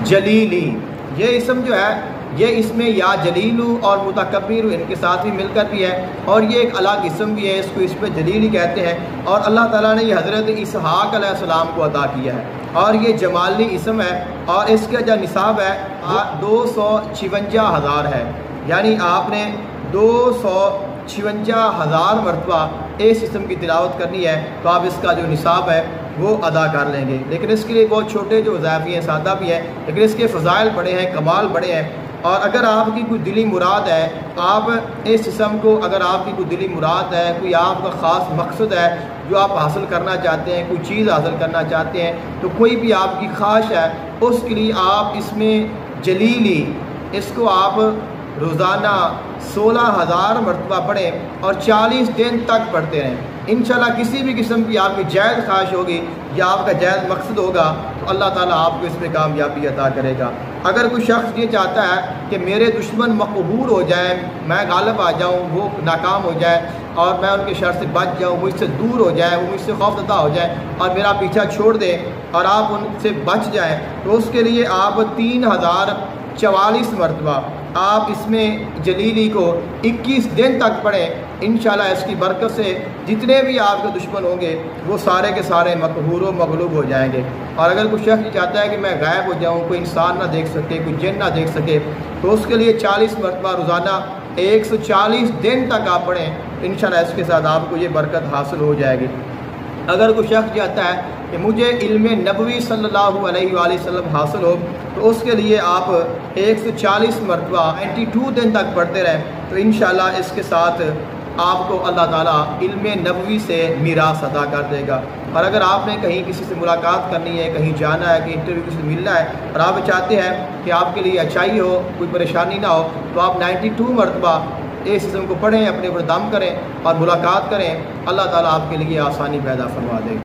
जलीली ये इसम जो है ये इसमें या जलीलू और मुतकब्बिर इनके साथ भी मिलकर भी है और ये एक अलग इसम भी है, इसको इस पर जलीली कहते हैं। और अल्लाह ताला ने ये हज़रत इसहाक़ अलैहिस्सलाम को अता किया है और ये जमाली इसम है और इसका जो निसाब है 256,000 है, यानी आपने 256,000 मरतबा इस इसम की तिलावत करनी है तो आप इसका जो निसाब है वो अदा कर लेंगे। लेकिन इसके लिए बहुत छोटे जो वज़ाइफ़ हैं, सादा भी हैं, लेकिन इसके फ़ज़ाइल बड़े हैं, कमाल बड़े हैं। और अगर आपकी कोई दिली मुराद है, आप इस इसम को, अगर आपकी कोई दिली मुराद है, कोई आपका ख़ास मकसद है जो आप हासिल करना चाहते हैं, कोई चीज़ हासिल करना चाहते हैं, तो कोई भी आपकी ख्वाहिश है उसके लिए आप इसमें जलीली इसको आप रोज़ाना 16,000 मरतबा पढ़ें और 40 दिन तक पढ़ते रहें। इंशाल्लाह किसी भी किस्म की आपकी जायज़ ख्वाहिश होगी या आपका जायज़ मकसद होगा तो अल्लाह ताला आपको इसमें कामयाबी अता करेगा। अगर कोई शख्स ये चाहता है कि मेरे दुश्मन मक़हूर हो जाएं, मैं गालिब आ जाऊं, वो नाकाम हो जाए और मैं उनके शर से बच जाऊं, मुझसे दूर हो जाए, वो मुझसे खौफज़दा हो जाए और मेरा पीछा छोड़ दें और आप उनसे बच जाएं, तो उसके लिए आप 3044 मरतबा आप इसमें जलीली को 21 दिन तक पढ़ें। इंशाल्लाह इसकी बरकत से जितने भी आपके दुश्मन होंगे वो सारे के सारे मक़हूर व मग़लूब हो जाएंगे। और अगर कोई शख्स चाहता है कि मैं गायब हो जाऊं, कोई इंसान ना देख सके, कोई जिन ना देख सके, तो उसके लिए 40 मरतबा रोज़ाना 140 दिन तक आप पढ़ें। इंशाल्लाह इसके साथ आपको ये बरकत हासिल हो जाएगी। अगर कोई शख्स चाहता है कि मुझे इल्म नबवी सल्लल्लाहु अलैहि वसल्लम हासिल हो, तो उसके लिए आप 140 मरतबा 92 दिन तक पढ़ते रहें, तो इंशाल्लाह इसके साथ आपको अल्लाह ताला इल्म नबवी से मीरास अदा कर देगा। और अगर आपने कहीं किसी से मुलाकात करनी है, कहीं जाना है, कहीं इंटरव्यू किसी से मिलना है और आप चाहते हैं कि आपके लिए अच्छाई हो, कोई परेशानी ना हो, तो आप 92 मरतबा इस इसम को पढ़ें, अपने ऊपर दम करें और मुलाकात करें। अल्लाह ताला आपके लिए आसानी पैदा फरमा देगा।